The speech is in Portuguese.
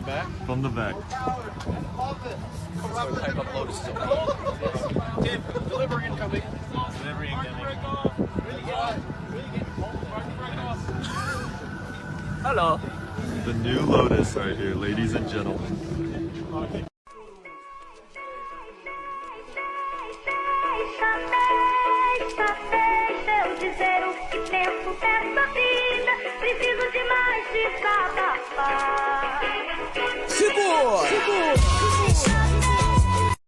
back? From the back. So type up Lotus. Tim, delivery incoming. Delivery incoming. Hello. The new Lotus right here, ladies and gentlemen. Deixa eu dizer o que penso dessa vida. Preciso demais desabafar. Segura!